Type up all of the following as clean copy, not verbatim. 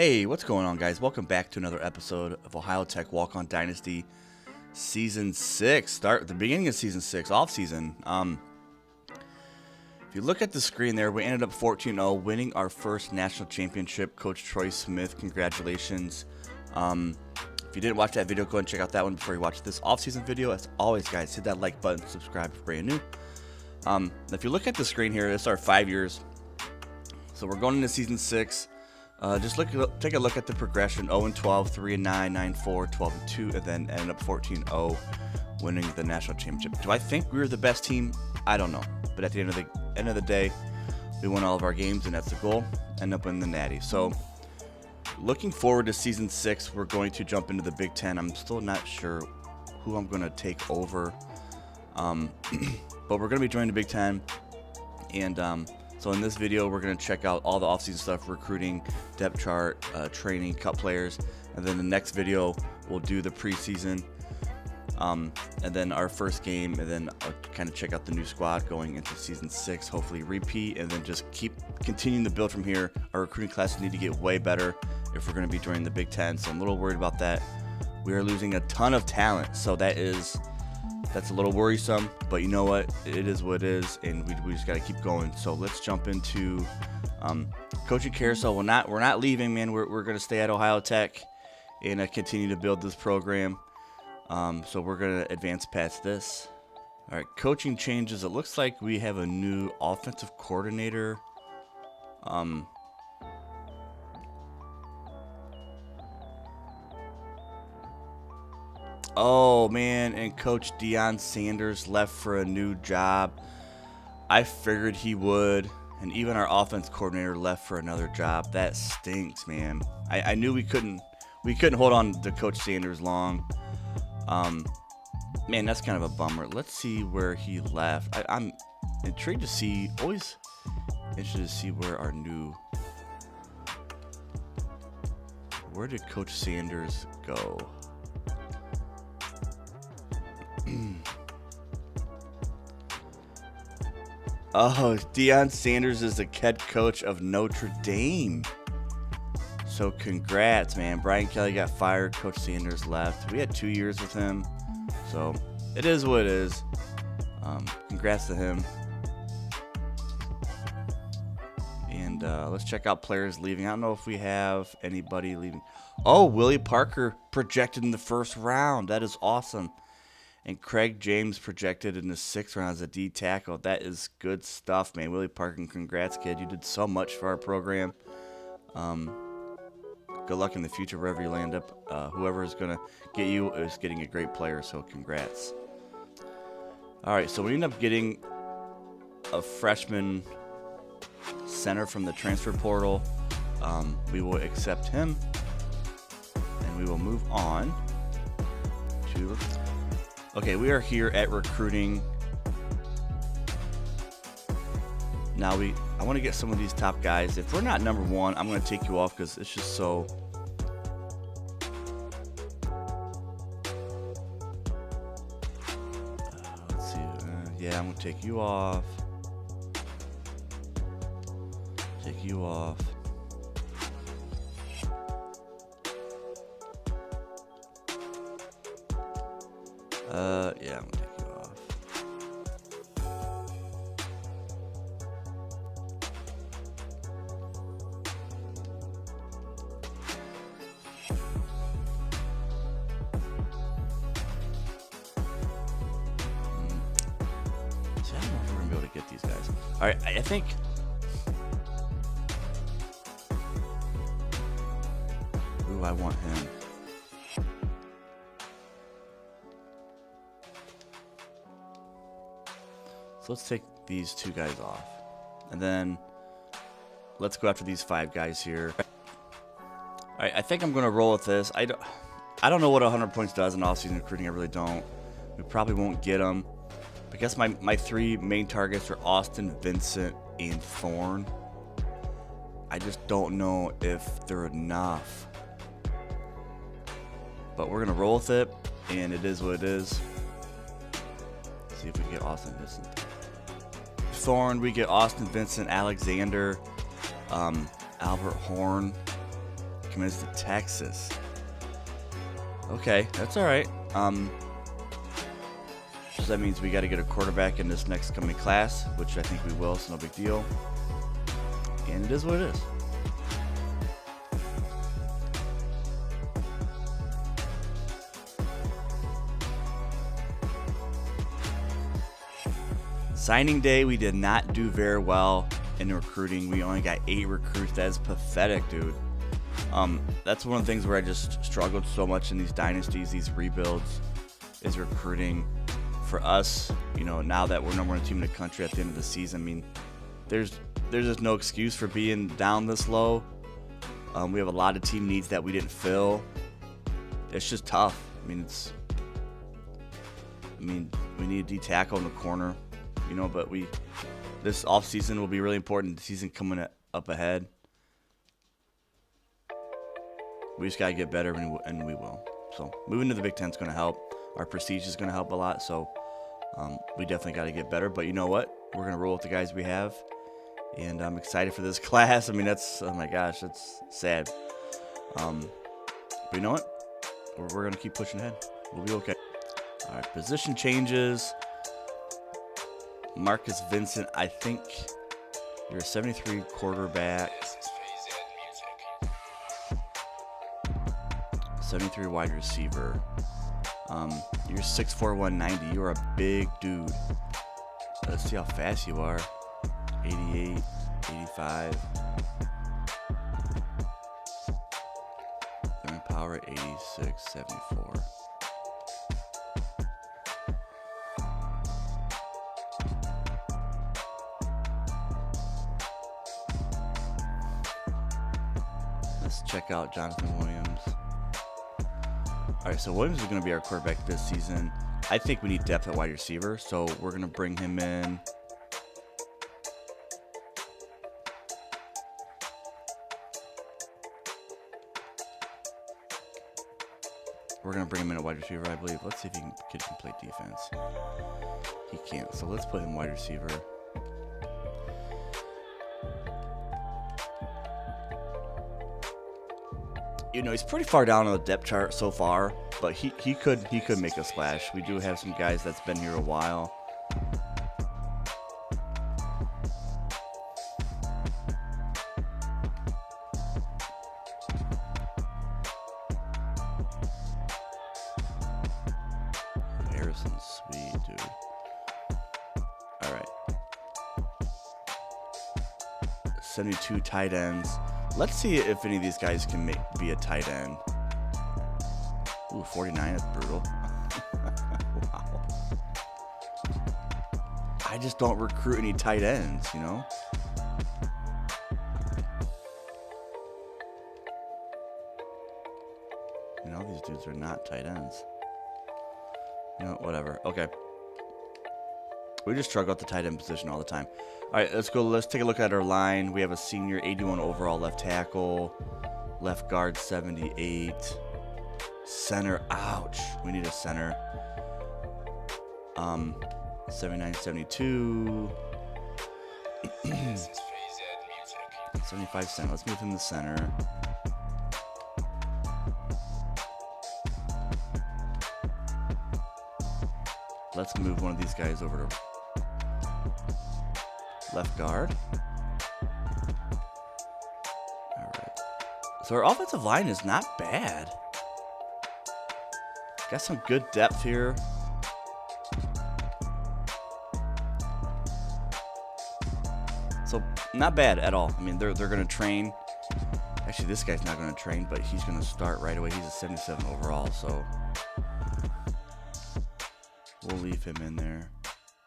Hey, what's going on, guys? Welcome back to another episode of Ohio Tech Walk-On Dynasty Season 6. Start at the beginning of Season 6, off-season. If you look at the screen there, we ended up 14-0, winning our first national championship. Coach Troy Smith, congratulations. If you didn't watch that video, go ahead and check out that one before you watch this off-season video. As always, guys, hit that like button, subscribe if you're brand new. If you look at the screen here, this is our 5 years. So we're going into Season 6. Just take a look at the progression: 0-12, 3-9, 9-4, 12-2, and then ended up 14-0, winning the national championship. Do I think we were the best team? I don't know. But at the end of the day, we won all of our games, and that's the goal. End up winning the Natty. So, looking forward to Season 6, we're going to jump into the Big Ten. I'm still not sure who I'm going to take over, but we're going to be joining the Big Ten, and so in this video, we're going to check out all the offseason stuff: recruiting, depth chart, training, cut players. And then the next video, we'll do the preseason, and then our first game, and then I'll kind of check out the new squad going into Season 6, hopefully repeat, and then just keep continuing the build from here. Our recruiting classes need to get way better if we're going to be joining the Big Ten, so I'm a little worried about that. We are losing a ton of talent, so that's a little worrisome, but you know what? It is what it is, and we just got to keep going. So let's jump into coaching carousel. We're not leaving, man. We're going to stay at Ohio Tech and continue to build this program. So we're going to advance past this. All right, coaching changes. It looks like we have a new offensive coordinator. Oh, man, and Coach Deion Sanders left for a new job. I figured he would, and even our offense coordinator left for another job. That stinks, man. I knew we couldn't hold on to Coach Sanders long. Man, that's kind of a bummer. Let's see where he left. I'm intrigued to see, always interested to see where did Coach Sanders go? Oh, Deion Sanders is the head coach of Notre Dame. So congrats, man. Brian Kelly got fired. Coach Sanders left. We had 2 years with him. So it is what it is. Congrats to him. And let's check out players leaving. I don't know if we have anybody leaving. Oh, Willie Parker projected in the first round. That is awesome. And Craig James projected in the 6th round as a D tackle. That is good stuff, man. Willie Parker, congrats, kid. You did so much for our program. Good luck in the future wherever you land up. Whoever is going to get you is getting a great player, so congrats. All right, so we end up getting a freshman center from the transfer portal. We will accept him, and we will move on to... Okay, we are here at recruiting. Now I want to get some of these top guys. If we're not number 1, I'm going to take you off because it's just so... let's see. Yeah, I'm going to take you off. Take you off. Yeah, I'm gonna take you off. See, I don't know if we're gonna be able to get these guys. All right, I think. Ooh, I want him. Let's take these 2 guys off, and then let's go after these 5 guys here. All right, I think I'm going to roll with this. I don't know what 100 points does in off-season recruiting. I really don't. We probably won't get them. I guess my 3 main targets are Austin, Vincent, and Thorne. I just don't know if they're enough, but we're going to roll with it, and it is what it is. Let's see if we can get Austin, Vincent. Thorne, we get Austin, Vincent, Alexander, Albert Horn, commits to Texas. Okay, that's all right. So that means we got to get a quarterback in this next coming class, which I think we will, so no big deal. And it is what it is. Signing day, we did not do very well in recruiting. We only got 8 recruits. That is pathetic, dude. That's one of the things where I just struggled so much in these dynasties, these rebuilds, is recruiting. For us, you know, now that we're number 1 team in the country at the end of the season, I mean, there's just no excuse for being down this low. We have a lot of team needs that we didn't fill. It's just tough. I mean, we need a D tackle in the corner, you know, but this offseason will be really important. The season coming up ahead. We just got to get better, and we will. So moving to the Big Ten is going to help. Our prestige is going to help a lot, so we definitely got to get better. But you know what? We're going to roll with the guys we have, and I'm excited for this class. I mean, oh my gosh, that's sad. But you know what? We're going to keep pushing ahead. We'll be okay. All right, position changes. Marcus Vincent, I think you're a 73 quarterback. 73 wide receiver. You're 6'4", 190. You're a big dude. Let's see how fast you are. 88, 85. Throwing power at 86, 74. Let's check out Jonathan Williams. All right, so Williams is going to be our quarterback this season. I think we need depth at wide receiver, so we're going to bring him in. We're going to bring him in at wide receiver, I believe. Let's see if kid can play defense. He can't, so let's put him wide receiver. You know, he's pretty far down on the depth chart so far, but he could make a splash. We do have some guys that's been here a while. Harrison's sweet, dude. All right. 72 tight ends. Let's see if any of these guys can be a tight end. Ooh, 49, that's brutal. Wow. I just don't recruit any tight ends, you know? You know, these dudes are not tight ends. You know, whatever. Okay. We just struggle at the tight end position all the time. All right, let's go. Let's take a look at our line. We have a senior 81 overall left tackle. Left guard 78. Center, ouch. We need a center. 79, 72. 75 cent. Let's move him to center. Let's move one of these guys over to left guard. All right. So our offensive line is not bad. Got some good depth here. So not bad at all. I mean, they're going to train. Actually, this guy's not going to train, but he's going to start right away. He's a 77 overall, so we'll leave him in there.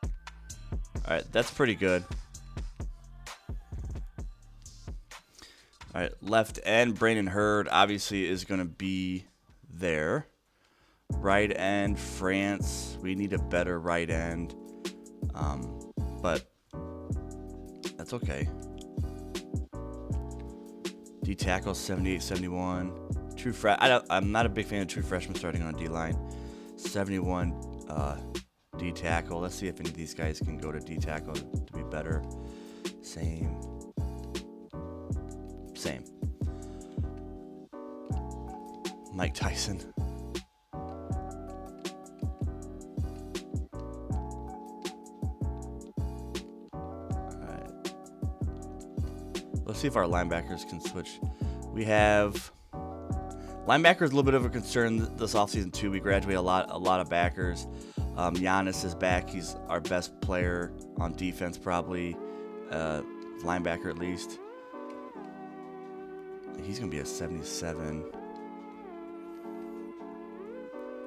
All right, that's pretty good. All right, left end, Brandon Hurd obviously is going to be there. Right end, France. We need a better right end, but that's okay. D tackle 78, 71. I'm not a big fan of true freshmen starting on D line. 71 D tackle. Let's see if any of these guys can go to D tackle to be better. Same. Mike Tyson. Alright. Let's see if our linebackers can switch. We have linebackers a little bit of a concern this offseason too. We graduate a lot of backers. Giannis is back. He's our best player on defense, probably. Linebacker at least. He's going to be a 77.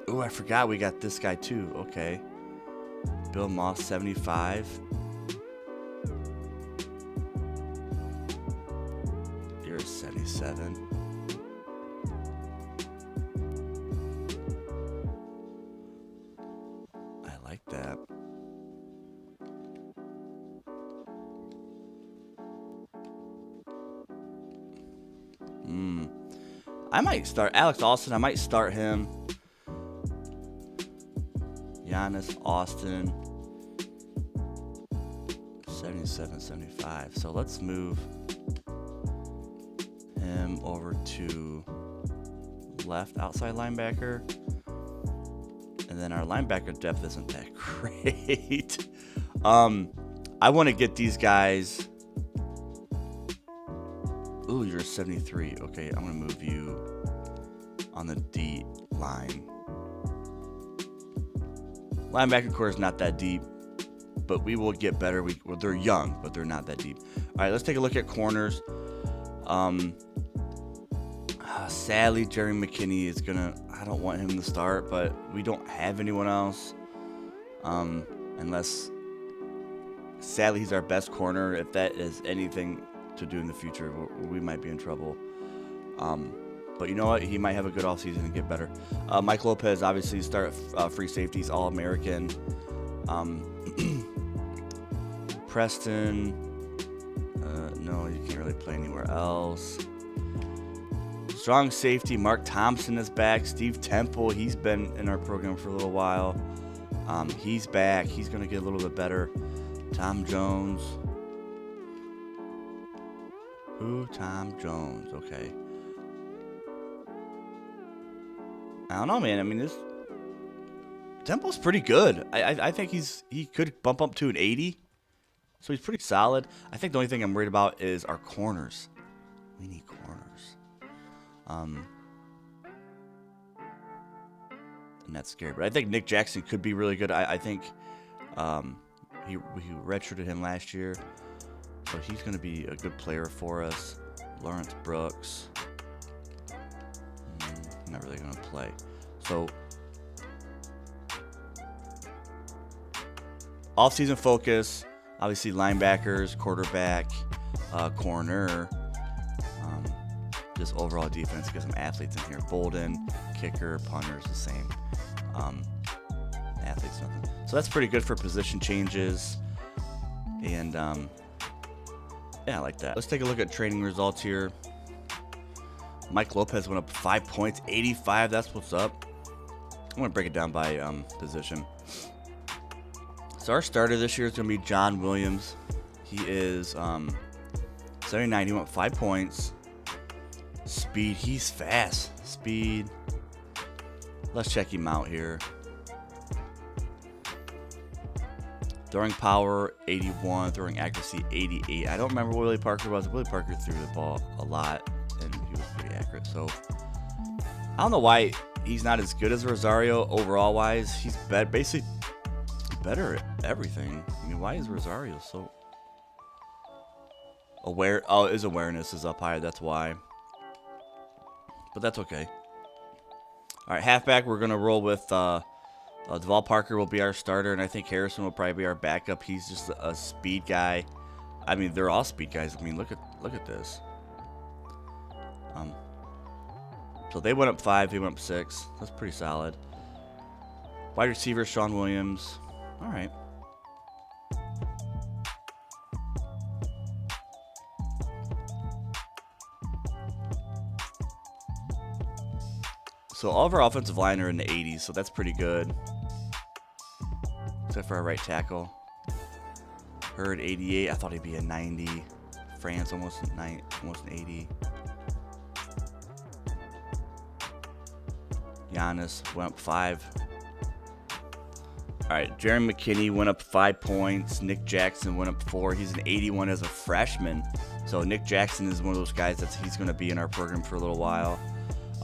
Oh, I forgot we got this guy too. Okay. Bill Moss, 75. You're a 77. I like that. I might start Alex Austin. I might start him. Giannis, Austin, 77, 75. So let's move him over to left outside linebacker. And then our linebacker depth isn't that great. I want to get these guys. Ooh, you're 73. Okay, I'm going to move you on the D line. Linebacker core is not that deep, but we will get better. Well, they're young, but they're not that deep. All right, let's take a look at corners. Sadly, Jerry McKinney is going to, I don't want him to start, but we don't have anyone else. Unless, sadly, he's our best corner. If that is anything to do in the future, we might be in trouble. But you know what? He might have a good offseason and get better. Mike Lopez, obviously, start free safeties, All-American. Preston, no, you can't really play anywhere else. Strong safety, Mark Thompson is back. Steve Temple, he's been in our program for a little while. He's back. He's going to get a little bit better. Tom Jones. Ooh, Tom Jones. Okay. I don't know, man. I mean, this Temple's pretty good. I think he could bump up to an 80. So he's pretty solid. I think the only thing I'm worried about is our corners. We need corners. And that's scary. But I think Nick Jackson could be really good. I think we redshirted him last year. So he's going to be a good player for us. Lawrence Brooks. Not really going to play. So, off-season focus. Obviously, linebackers, quarterback, corner. Just overall defense. Get some athletes in here. Bolden, kicker, punters, the same. Athletes, nothing. So that's pretty good for position changes. And yeah, I like that. Let's take a look at training results here. Mike Lopez went up 5 points, 85. That's what's up. I'm going to break it down by position. So our starter this year is going to be John Williams. He is 79. He went 5 points. Speed. He's fast. Speed. Let's check him out here. Throwing power, 81. Throwing accuracy, 88. I don't remember what Willie Parker was. Willie Parker threw the ball a lot, and he was pretty accurate. So I don't know why he's not as good as Rosario overall wise. He's basically better at everything. I mean, why is Rosario so aware? Oh, his awareness is up higher. That's why. But that's okay. All right, halfback. We're gonna roll with Deval Parker will be our starter, and I think Harrison will probably be our backup. He's just a speed guy. I mean, they're all speed guys. I mean, look at this. So they went up 5. He went up 6. That's pretty solid. Wide receiver Sean Williams. All right. So all of our offensive line are in the 80s, so that's pretty good. Except for our right tackle. Hurd 88. I thought he'd be a 90. France almost an 80. Giannis went up 5. All right, Jaron McKinney went up 5 points. Nick Jackson went up 4. He's an 81 as a freshman. So Nick Jackson is one of those guys he's going to be in our program for a little while.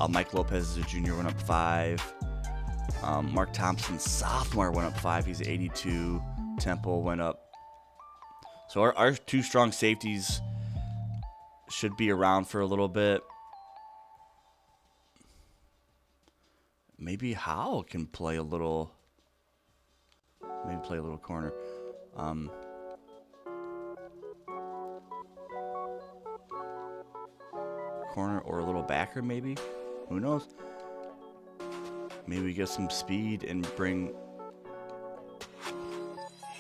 Mike Lopez is a junior, went up 5. Mark Thompson, sophomore, went up 5. He's 82. Temple went up. So our 2 strong safeties should be around for a little bit. Maybe Howell can play a little. Maybe play a little corner. Corner or a little backer, maybe. Who knows? Maybe we get some speed and bring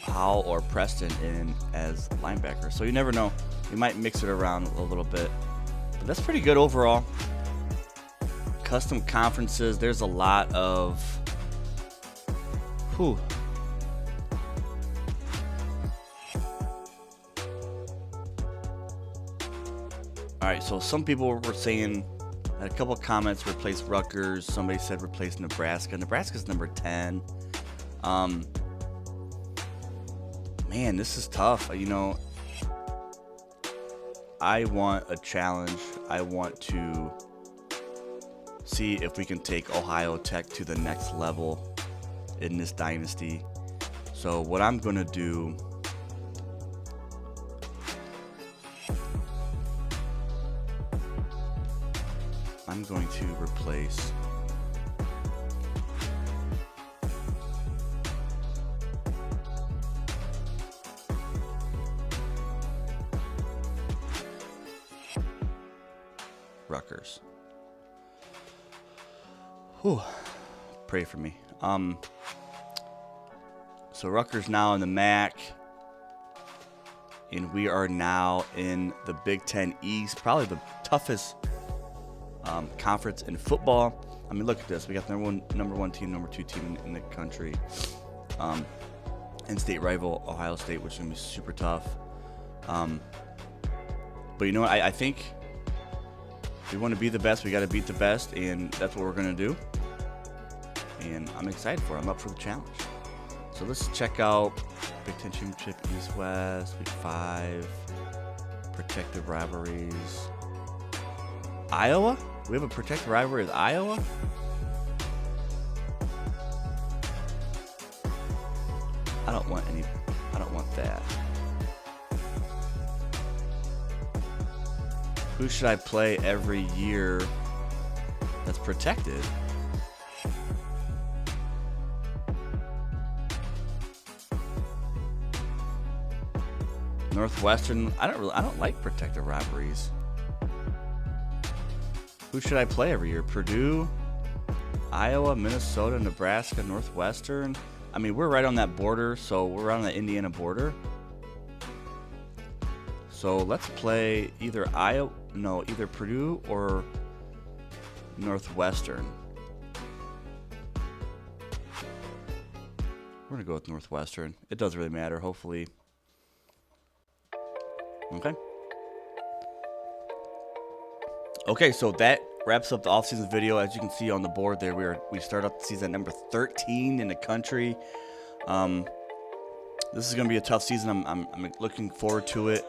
Howell or Preston in as linebacker. So you never know. We might mix it around a little bit. But that's pretty good overall. Custom conferences. There's a lot of. Whew. All right, so some people were saying, had a couple of comments, replace Rutgers. Somebody said replace Nebraska. Nebraska's number 10. Man, this is tough. You know, I want a challenge. I want to see if we can take Ohio Tech to the next level in this dynasty. So what I'm going to do, I'm going to replace Rutgers. Whew. Pray for me. So Rutgers now in the MAC, and we are now in the Big Ten East, probably the toughest conference in football. I mean, look at this. We got number one team, number 2 team in the country. In-state rival Ohio State, which is going to be super tough. But you know what? I think if we want to be the best, we got to beat the best, and that's what we're going to do. And I'm excited for it. I'm up for the challenge. So let's check out Big Ten Championship East-West, Week 5, protected rivalries. Iowa? We have a protected rivalry with Iowa? I don't want that. Who should I play every year that's protected? Northwestern. I don't like protected rivalries. Who should I play every year? Purdue, Iowa, Minnesota, Nebraska, Northwestern. I mean, we're right on that border, so we're on the Indiana border. So let's play either Purdue or Northwestern. We're gonna go with Northwestern. It doesn't really matter, hopefully. Okay, so that wraps up the off-season video. As you can see on the board there, we start up the season at number 13 in the country. This is going to be a tough season. I'm looking forward to it.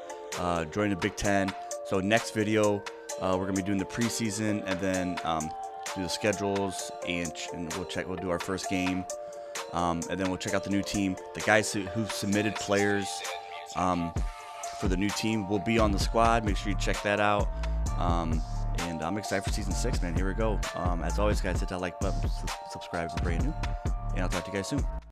Joining the Big Ten. So next video, we're going to be doing the preseason and then do the schedules and we'll do our first game. And then we'll check out the new team. The guys who submitted players for the new team will be on the squad. Make sure you check that out. And I'm excited for season 6, man. Here we go. As always, guys, hit that like button, subscribe if you're brand new, and I'll talk to you guys soon.